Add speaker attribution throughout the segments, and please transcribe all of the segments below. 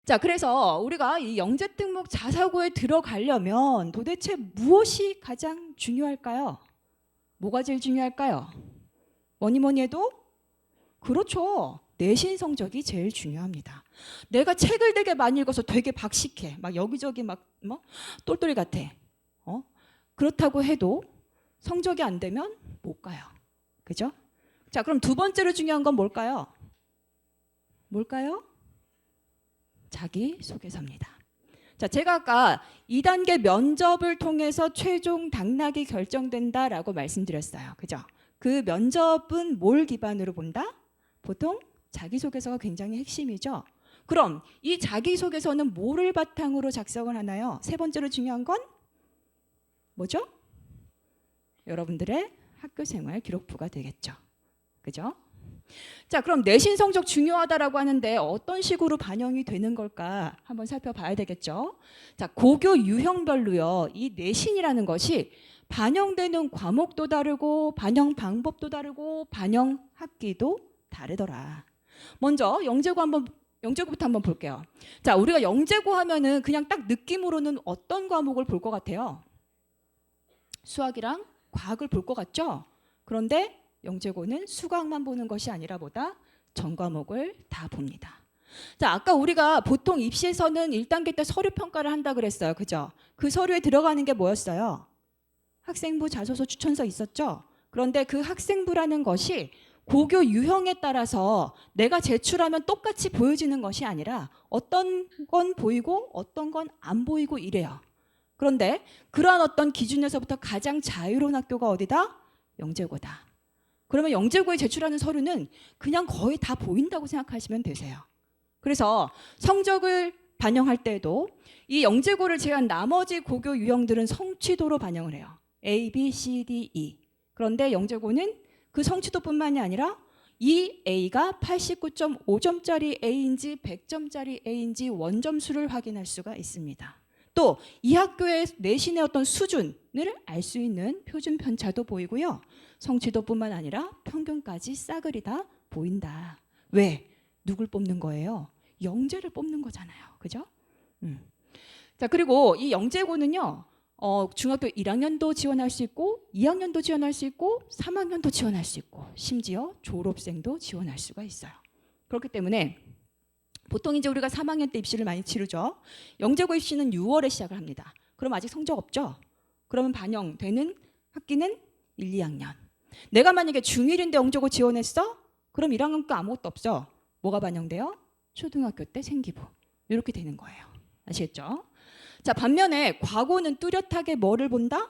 Speaker 1: 자, 그래서 우리가 이 영재 특목 자사고에 들어가려면 도대체 무엇이 가장 중요할까요? 뭐가 제일 중요할까요? 뭐니 뭐니 해도 그렇죠. 내신 성적이 제일 중요합니다. 내가 책을 되게 많이 읽어서 되게 박식해. 막 여기저기 막 뭐 똘똘이 같아. 그렇다고 해도 성적이 안 되면 못 가요. 그죠? 자, 그럼 두 번째로 중요한 건 뭘까요? 뭘까요? 자기소개서입니다. 자, 제가 아까 2단계 면접을 통해서 최종 당락이 결정된다라고 말씀드렸어요. 그죠? 그 면접은 뭘 기반으로 본다? 보통 자기소개서가 굉장히 핵심이죠. 그럼 이 자기소개서는 뭐를 바탕으로 작성을 하나요? 세 번째로 중요한 건 뭐죠? 여러분들의 학교생활 기록부가 되겠죠. 그죠? 자, 그럼 내신 성적 중요하다라고 하는데 어떤 식으로 반영이 되는 걸까 한번 살펴봐야 되겠죠. 자, 고교 유형별로요. 이 내신이라는 것이 반영되는 과목도 다르고 반영 방법도 다르고 반영 학기도 다르더라. 먼저 영재고부터 한번 볼게요. 자, 우리가 영재고 하면은 그냥 딱 느낌으로는 어떤 과목을 볼 것 같아요? 수학이랑 과학을 볼 것 같죠? 그런데 영재고는 수학만 보는 것이 아니라 보다 전 과목을 다 봅니다. 자, 아까 우리가 보통 입시에서는 1단계 때 서류 평가를 한다 그랬어요. 그죠? 그 서류에 들어가는 게 뭐였어요? 학생부 자소서 추천서 있었죠? 그런데 그 학생부라는 것이 고교 유형에 따라서 내가 제출하면 똑같이 보여지는 것이 아니라 어떤 건 보이고 어떤 건 안 보이고 이래요. 그런데 그러한 어떤 기준에서부터 가장 자유로운 학교가 어디다? 영재고다. 그러면 영재고에 제출하는 서류는 그냥 거의 다 보인다고 생각하시면 되세요. 그래서 성적을 반영할 때도 이 영재고를 제외한 나머지 고교 유형들은 성취도로 반영을 해요. A, B, C, D, E. 그런데 영재고는 그 성취도뿐만이 아니라 이 A가 89.5점짜리 A인지 100점짜리 A인지 원점수를 확인할 수가 있습니다. 또 이 학교의 내신의 어떤 수준을 알 수 있는 표준 편차도 보이고요. 성취도뿐만 아니라 평균까지 싸그리 다 보인다. 왜? 누굴 뽑는 거예요? 영재를 뽑는 거잖아요. 그죠? 자, 그리고 이 영재고는요. 중학교 1학년도 지원할 수 있고 2학년도 지원할 수 있고 3학년도 지원할 수 있고 심지어 졸업생도 지원할 수가 있어요. 그렇기 때문에 보통 이제 우리가 3학년 때 입시를 많이 치르죠. 영재고 입시는 6월에 시작을 합니다. 그럼 아직 성적 없죠? 그러면 반영되는 학기는 1, 2학년. 내가 만약에 중1인데 영재고 지원했어? 그럼 1학년 거 아무것도 없어. 뭐가 반영돼요? 초등학교 때 생기부. 이렇게 되는 거예요. 아시겠죠? 자, 반면에 과고는 뚜렷하게 뭐를 본다?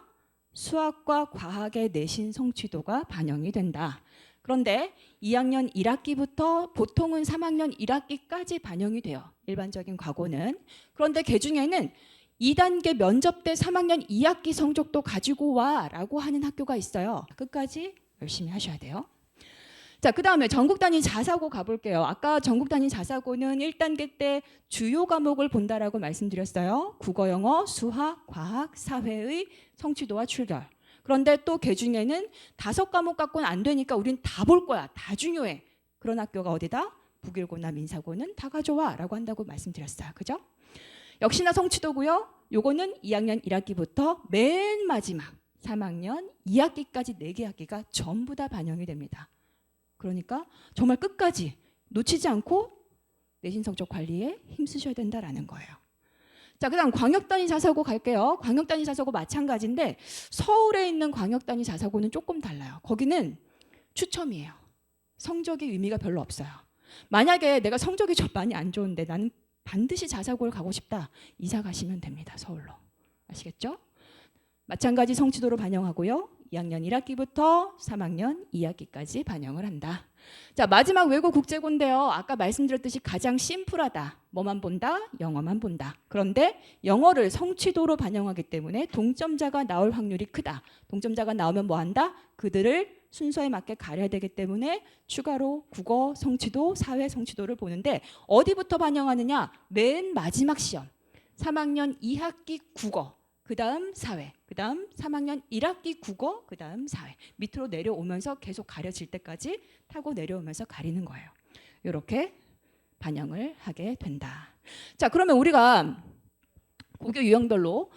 Speaker 1: 수학과 과학의 내신 성취도가 반영이 된다. 그런데 2학년 1학기부터 보통은 3학년 1학기까지 반영이 돼요. 일반적인 과고는. 그런데 그 중에는 2단계 면접 때 3학년 2학기 성적도 가지고 와라고 하는 학교가 있어요. 끝까지 열심히 하셔야 돼요. 자, 그 다음에 전국 단위 자사고 가볼게요. 아까 전국 단위 자사고는 1단계 때 주요 과목을 본다라고 말씀드렸어요. 국어, 영어, 수학, 과학, 사회의 성취도와 출결. 그런데 또 그 중에는 5과목 갖고는 안 되니까 우린 다 볼 거야. 다 중요해. 그런 학교가 어디다? 북일고나 민사고는 다 가져와 라고 한다고 말씀드렸어요. 그죠? 역시나 성취도고요. 요거는 2학년 1학기부터 맨 마지막 3학년 2학기까지 4개 학기가 전부 다 반영이 됩니다. 그러니까 정말 끝까지 놓치지 않고 내신 성적 관리에 힘쓰셔야 된다라는 거예요. 자, 그다음 광역단위 자사고 갈게요. 광역단위 자사고 마찬가지인데 서울에 있는 광역단위 자사고는 조금 달라요. 거기는 추첨이에요. 성적이 의미가 별로 없어요. 만약에 내가 성적이 좀 많이 안 좋은데 나는 반드시 자사고를 가고 싶다. 이사 가시면 됩니다. 서울로. 아시겠죠? 마찬가지 성취도로 반영하고요. 2학년 1학기부터 3학년 2학기까지 반영을 한다. 자, 마지막 외고 국제고인데요. 아까 말씀드렸듯이 가장 심플하다. 뭐만 본다? 영어만 본다. 그런데 영어를 성취도로 반영하기 때문에 동점자가 나올 확률이 크다. 동점자가 나오면 뭐 한다? 그들을 순서에 맞게 가려야 되기 때문에 추가로 국어 성취도, 사회 성취도를 보는데 어디부터 반영하느냐? 맨 마지막 시험. 3학년 2학기 국어. 그 다음 사회, 그 다음 3학년 1학기 국어, 그 다음 사회. 밑으로 내려오면서 계속 가려질 때까지 타고 내려오면서 가리는 거예요. 이렇게 반영을 하게 된다. 자, 그러면 우리가 고교 유형별로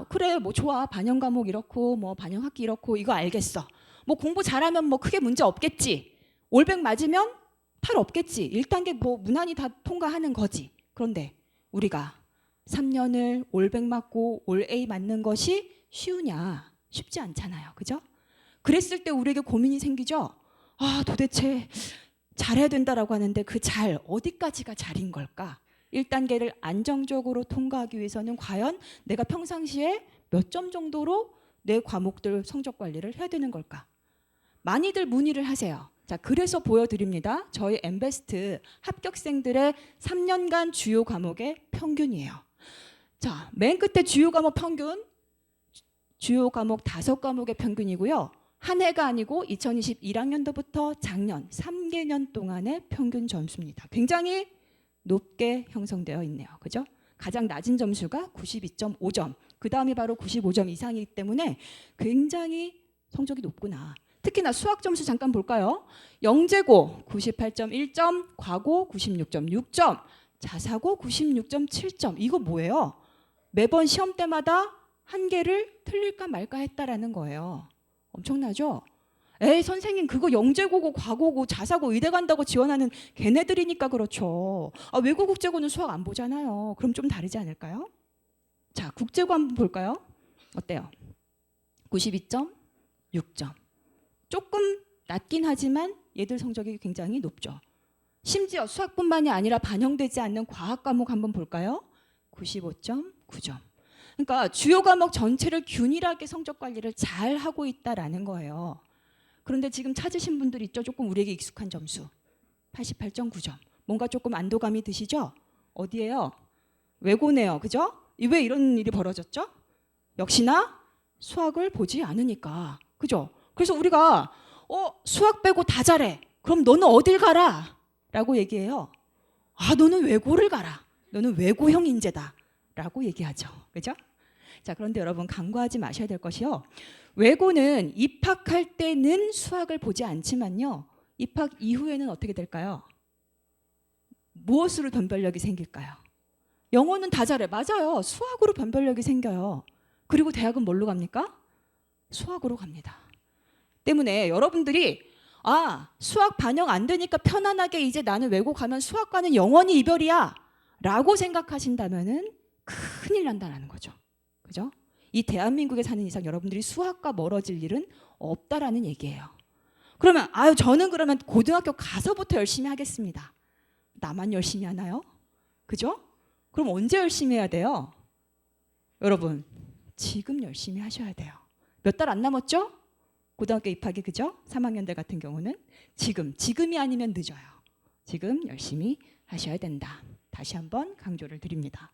Speaker 1: 그래 뭐 좋아 반영 과목 이렇고 뭐 반영 학기 이렇고 이거 알겠어. 뭐 공부 잘하면 뭐 크게 문제 없겠지. 올백 맞으면 탈 없겠지. 1단계 뭐 무난히 다 통과하는 거지. 그런데 우리가 3년을 올백 맞고 올 A 맞는 것이 쉬우냐? 쉽지 않잖아요. 그죠? 그랬을 때 우리에게 고민이 생기죠. 도대체 잘해야 된다라고 하는데 그 잘 어디까지가 잘인 걸까? 1단계를 안정적으로 통과하기 위해서는 과연 내가 평상시에 몇 점 정도로 내 과목들 성적 관리를 해야 되는 걸까? 많이들 문의를 하세요. 자, 그래서 보여드립니다. 저희 엠베스트 합격생들의 3년간 주요 과목의 평균이에요. 자, 맨 끝에 주요 과목 평균, 주요 과목 5과목의 평균이고요. 한 해가 아니고 2021학년도부터 작년 3개년 동안의 평균 점수입니다. 굉장히 높게 형성되어 있네요. 그죠? 가장 낮은 점수가 92.5점. 그 다음이 바로 95점 이상이기 때문에 굉장히 성적이 높구나. 특히나 수학 점수 잠깐 볼까요? 영재고 98.1점, 과고 96.6점, 자사고 96.7점. 이거 뭐예요? 매번 시험 때마다 한 개를 틀릴까 말까 했다라는 거예요. 엄청나죠? 에이 선생님 그거 영재고고 과고고 자사고 의대 간다고 지원하는 걔네들이니까 그렇죠. 외국 국제고는 수학 안 보잖아요. 그럼 좀 다르지 않을까요? 자, 국제고 한번 볼까요? 어때요? 92.6점. 조금 낮긴 하지만 얘들 성적이 굉장히 높죠. 심지어 수학뿐만이 아니라 반영되지 않는 과학 과목 한번 볼까요? 95.9점. 그러니까 주요 과목 전체를 균일하게 성적 관리를 잘 하고 있다라는 거예요. 그런데 지금 찾으신 분들 있죠? 조금 우리에게 익숙한 점수. 88.9점. 뭔가 조금 안도감이 드시죠? 어디예요? 외고네요. 그죠? 왜 이런 일이 벌어졌죠? 역시나 수학을 보지 않으니까. 그죠? 그래서 우리가 수학 빼고 다 잘해. 그럼 너는 어딜 가라? 라고 얘기해요. 너는 외고를 가라. 너는 외고형 인재다. 라고 얘기하죠. 그죠? 자, 그런데 여러분 간과하지 마셔야 될 것이요. 외고는 입학할 때는 수학을 보지 않지만요. 입학 이후에는 어떻게 될까요? 무엇으로 변별력이 생길까요? 영어는 다 잘해. 맞아요. 수학으로 변별력이 생겨요. 그리고 대학은 뭘로 갑니까? 수학으로 갑니다. 때문에 여러분들이 수학 반영 안 되니까 편안하게 이제 나는 외고 가면 수학과는 영원히 이별이야 라고 생각하신다면은 큰일 난다는 거죠. 그죠? 이 대한민국에 사는 이상 여러분들이 수학과 멀어질 일은 없다라는 얘기예요. 그러면 저는 그러면 고등학교 가서부터 열심히 하겠습니다. 나만 열심히 하나요? 그죠? 그럼 언제 열심히 해야 돼요? 여러분 지금 열심히 하셔야 돼요. 몇 달 안 남았죠? 고등학교 입학이 그죠? 3학년들 같은 경우는 지금이 아니면 늦어요. 지금 열심히 하셔야 된다. 다시 한번 강조를 드립니다.